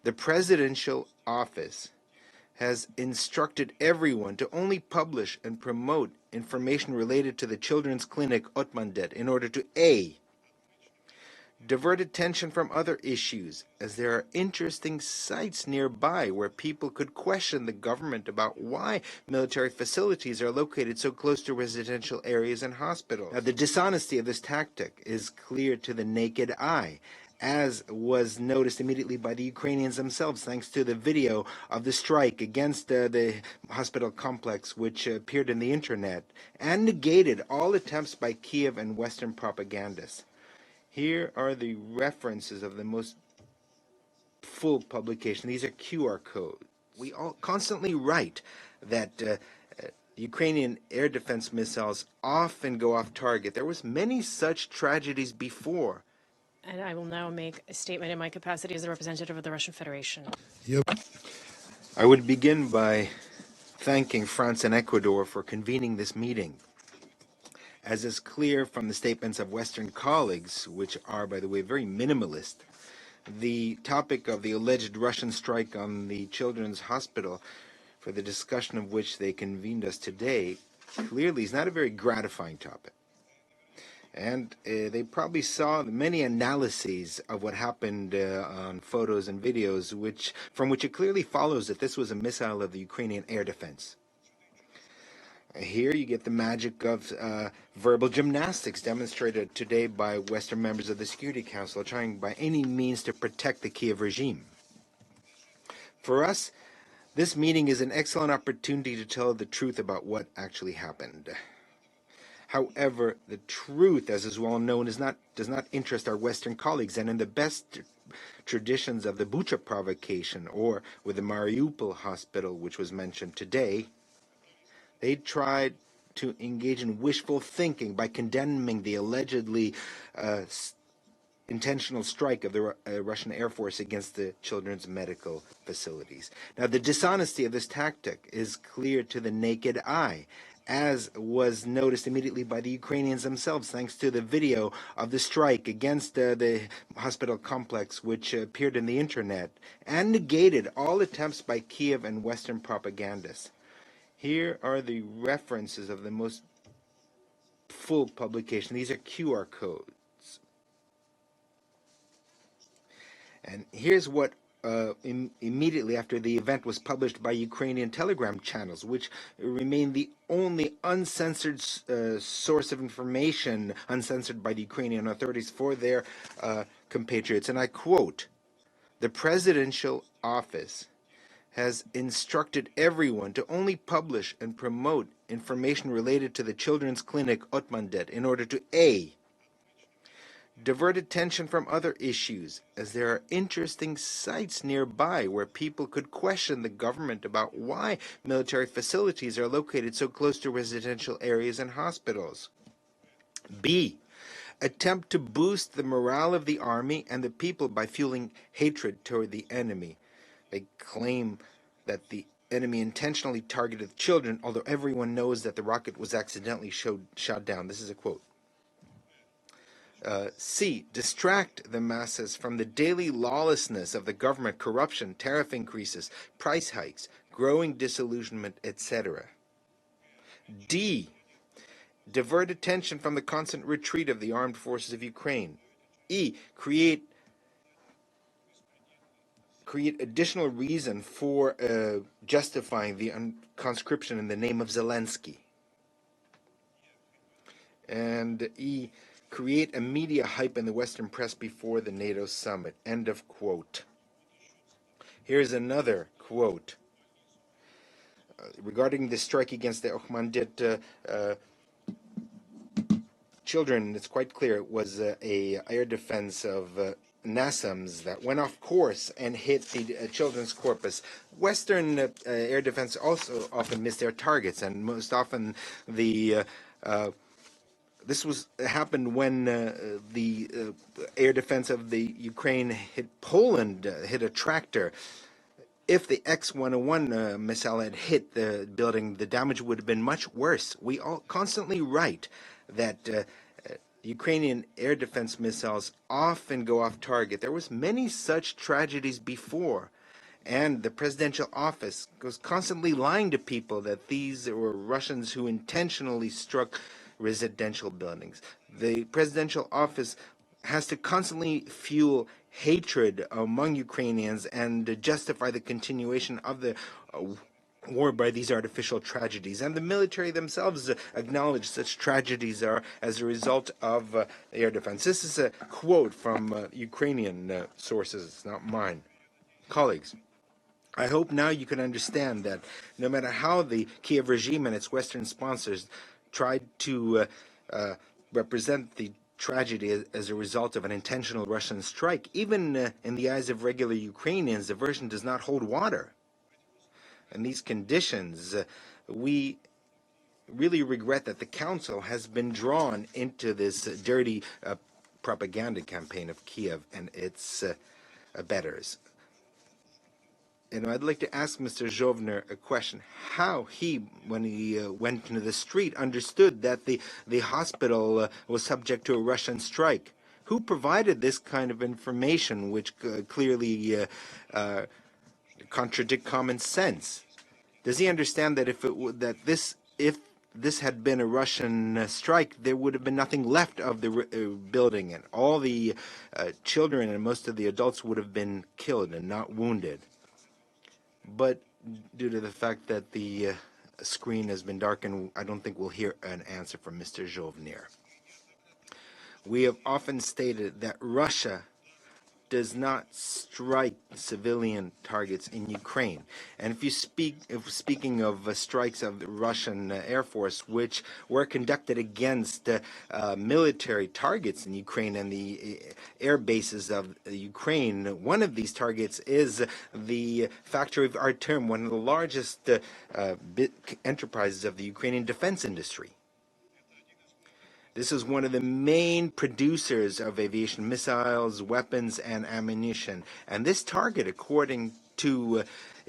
The presidential office has instructed everyone to only publish and promote information related to the children's clinic Otmandet in order to A. divert attention from other issues, as there are interesting sites nearby where people could question the government about why military facilities are located so close to residential areas and hospitals. Now, the dishonesty of this tactic is clear to the naked eye, as was noticed immediately by the Ukrainians themselves, thanks to the video of the strike against the hospital complex, which appeared in the internet, and negated all attempts by Kyiv and Western propagandists. Here are the references of the most full publication. These are QR codes. We all constantly write that Ukrainian air defense missiles often go off target. There was many such tragedies before. And I will now make a statement in my capacity as the representative of the Russian Federation. I would begin by thanking France and Ecuador for convening this meeting. As is clear from the statements of Western colleagues, which are, by the way, very minimalist, the topic of the alleged Russian strike on the Children's Hospital, for the discussion of which they convened us today, clearly is not a very gratifying topic. And they probably saw many analyses of what happened on photos and videos, from which it clearly follows that this was a missile of the Ukrainian air defense. Here you get the magic of verbal gymnastics demonstrated today by Western members of the Security Council, trying by any means to protect the Kyiv regime. For us, this meeting is an excellent opportunity to tell the truth about what actually happened. However, the truth, as is well known, does not interest our Western colleagues, and in the best traditions of the Bucha provocation, or with the Mariupol hospital, which was mentioned today, they tried to engage in wishful thinking by condemning the allegedly intentional strike of the Russian Air Force against the children's medical facilities. Now, the dishonesty of this tactic is clear to the naked eye, as was noticed immediately by the Ukrainians themselves, thanks to the video of the strike against the hospital complex, which appeared in the internet, and negated all attempts by Kyiv and Western propagandists. Here are the references of the most full publication. These are QR codes. And here's what immediately after the event was published by Ukrainian Telegram channels, which remain the only uncensored source of information, uncensored by the Ukrainian authorities for their compatriots. And I quote, "The presidential office has instructed everyone to only publish and promote information related to the children's clinic Otmandet in order to A. divert attention from other issues, as there are interesting sites nearby where people could question the government about why military facilities are located so close to residential areas and hospitals. B. attempt to boost the morale of the army and the people by fueling hatred toward the enemy. They claim that the enemy intentionally targeted children, although everyone knows that the rocket was accidentally shot down." This is a quote. C. distract the masses from the daily lawlessness of the government, corruption, tariff increases, price hikes, growing disillusionment, etc. D. divert attention from the constant retreat of the armed forces of Ukraine. E. create additional reason for justifying the conscription in the name of Zelenskyy. And E. create a media hype in the Western press before the NATO summit. End of quote. Here's another quote. Regarding the strike against the Okhmandet children, it's quite clear it was a air defense of NASAMS that went off course and hit the children's corpus. Western air defense also often miss their targets, and most often this happened when the air defense of the Ukraine hit Poland, hit a tractor. If the X-101 missile had hit the building, the damage would have been much worse. We all constantly write that The Ukrainian air defense missiles often go off target. There was many such tragedies before, and the presidential office was constantly lying to people that these were Russians who intentionally struck residential buildings. The presidential office has to constantly fuel hatred among Ukrainians and justify the continuation of the war by these artificial tragedies. And the military themselves acknowledge such tragedies are as a result of air defense. This is a quote from Ukrainian sources, it's not mine. Colleagues, I hope now you can understand that no matter how the Kyiv regime and its Western sponsors tried to represent the tragedy as a result of an intentional Russian strike, even in the eyes of regular Ukrainians, the version does not hold water. In these conditions, we really regret that the Council has been drawn into this dirty propaganda campaign of Kiev and its abettors. And I'd like to ask Mr. Jovner a question. How he, when he went into the street, understood that the hospital was subject to a Russian strike? Who provided this kind of information, which clearly contradict common sense? Does he understand that if this had been a Russian strike, there would have been nothing left of the building, and all the children and most of the adults would have been killed and not wounded? But due to the fact that the screen has been darkened, I don't think we'll hear an answer from Mr. Jovner. We have often stated that Russia does not strike civilian targets in Ukraine. And if speaking of strikes of the Russian Air Force, which were conducted against military targets in Ukraine and the air bases of Ukraine, one of these targets is the factory of Artem, one of the largest enterprises of the Ukrainian defense industry. This is one of the main producers of aviation missiles, weapons, and ammunition. And this target, according to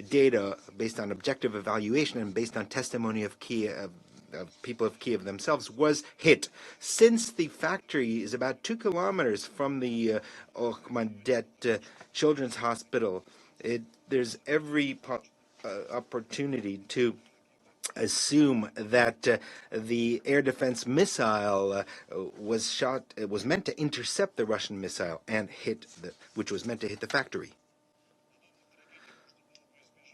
data based on objective evaluation and based on testimony of Kyiv, of people of Kyiv themselves, was hit. Since the factory is about 2 kilometers from the Okhmadet Children's Hospital, there's every opportunity to assume that the air defense missile was shot. It was meant to intercept the Russian missile and which was meant to hit the factory.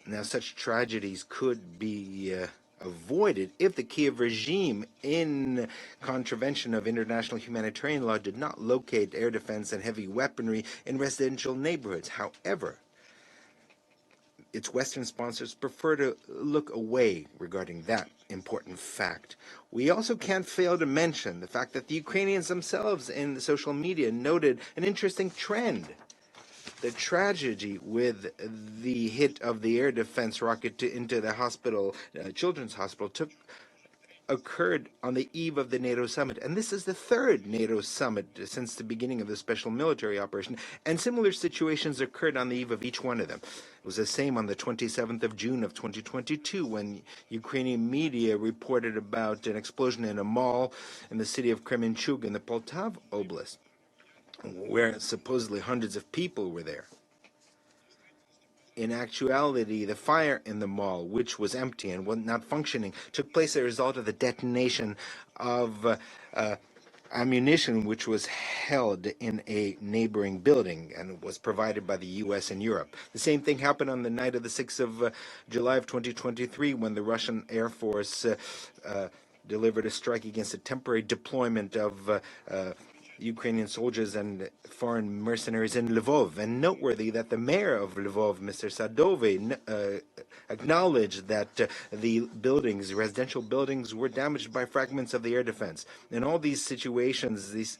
Now, such tragedies could be avoided if the Kyiv regime, in contravention of international humanitarian law, did not locate air defense and heavy weaponry in residential neighborhoods. However, its Western sponsors prefer to look away regarding that important fact. We also can't fail to mention the fact that the Ukrainians themselves in the social media noted an interesting trend. The tragedy with the hit of the air defense rocket into the hospital, children's hospital, occurred on the eve of the NATO summit. And this is the third NATO summit since the beginning of the special military operation. And similar situations occurred on the eve of each one of them. It was the same on the 27th of June of 2022 when Ukrainian media reported about an explosion in a mall in the city of Kremenchug in the Poltava Oblast, where supposedly hundreds of people were there. In actuality, the fire in the mall, which was empty and was not functioning, took place as a result of the detonation of ammunition which was held in a neighboring building and was provided by the U.S. and Europe. The same thing happened on the night of the 6th of July of 2023 when the Russian Air Force delivered a strike against a temporary deployment of Ukrainian soldiers and foreign mercenaries in Lvov. And noteworthy that the mayor of Lvov, Mr. Sadovy, acknowledged that the buildings, residential buildings, were damaged by fragments of the air defense. In all these situations, these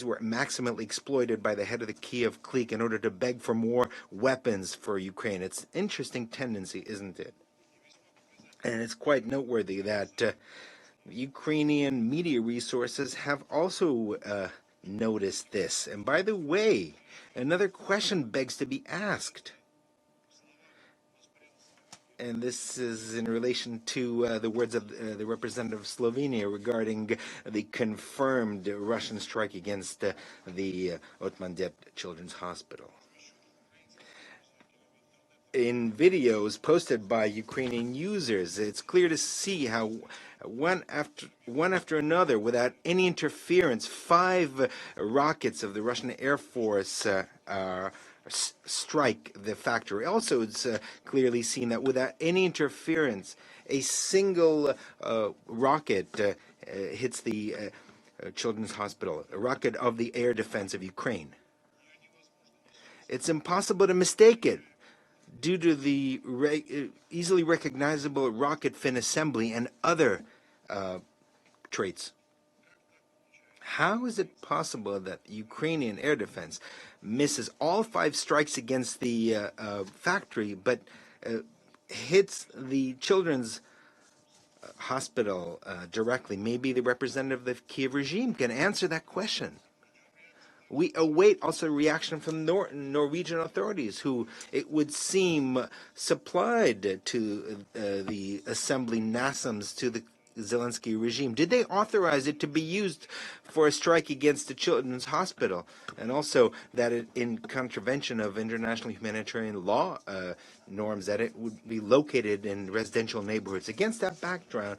were maximally exploited by the head of the Kyiv clique in order to beg for more weapons for Ukraine. It's an interesting tendency, isn't it? And it's quite noteworthy that Ukrainian media resources have also noticed this. And by the way, another question begs to be asked. and this is in relation to the words of the representative of Slovenia regarding the confirmed Russian strike against the Otmandet Children's Hospital. In videos posted by Ukrainian users, it's clear to see how one after another, without any interference, 5 rockets of the Russian Air Force strike the factory. Also, it's clearly seen that without any interference, a single rocket hits the children's hospital, a rocket of the air defense of Ukraine. It's impossible to mistake it due to the easily recognizable rocket fin assembly and other traits. How is it possible that Ukrainian air defense misses all 5 strikes against the factory, but hits the children's hospital directly? Maybe the representative of the Kyiv regime can answer that question. We await also reaction from Norwegian authorities, who it would seem supplied to the assembly NASAMS to the Zelenskyy regime. Did they authorize it to be used for a strike against the children's hospital? And also that it, in contravention of international humanitarian law norms, that it would be located in residential neighborhoods. Against that background,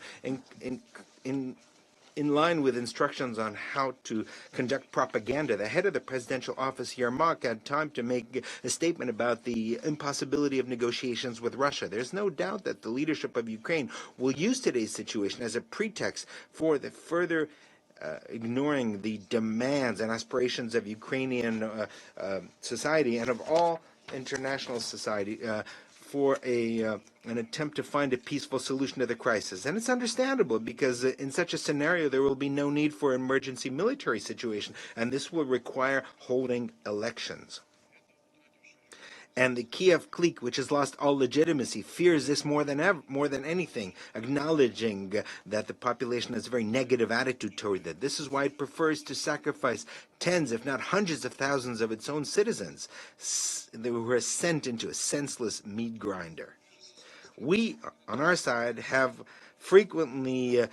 in line with instructions on how to conduct propaganda, the head of the presidential office, Yermak, had time to make a statement about the impossibility of negotiations with Russia. There's no doubt that the leadership of Ukraine will use today's situation as a pretext for the further ignoring the demands and aspirations of Ukrainian society and of all international society for an attempt to find a peaceful solution to the crisis. And it's understandable, because in such a scenario there will be no need for an emergency military situation, and this will require holding elections. And the Kiev clique, which has lost all legitimacy, fears this more than anything, acknowledging that the population has a very negative attitude toward that. This is why it prefers to sacrifice tens, if not hundreds of thousands of its own citizens who are sent into a senseless meat grinder. We, on our side, have frequently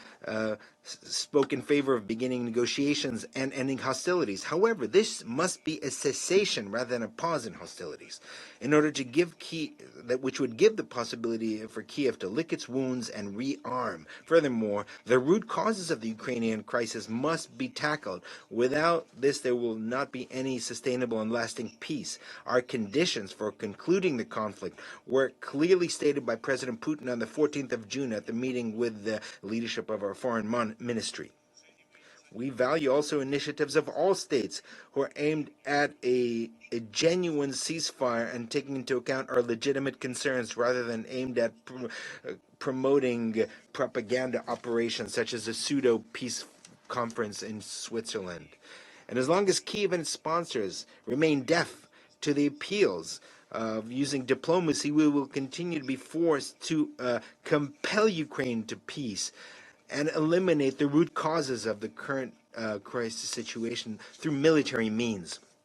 spoke in favor of beginning negotiations and ending hostilities. However, this must be a cessation rather than a pause in hostilities, in order to give which would give the possibility for Kiev to lick its wounds and rearm. Furthermore, the root causes of the Ukrainian crisis must be tackled. Without this, there will not be any sustainable and lasting peace. Our conditions for concluding the conflict were clearly stated by President Putin on the 14th of June at the meeting with the leadership of our foreign ministry. We value also initiatives of all states who are aimed at a genuine ceasefire and taking into account our legitimate concerns, rather than aimed at promoting propaganda operations such as a pseudo-peace conference in Switzerland. And as long as Kyiv and its sponsors remain deaf to the appeals of using diplomacy, we will continue to be forced to compel Ukraine to peace and eliminate the root causes of the current crisis situation through military means.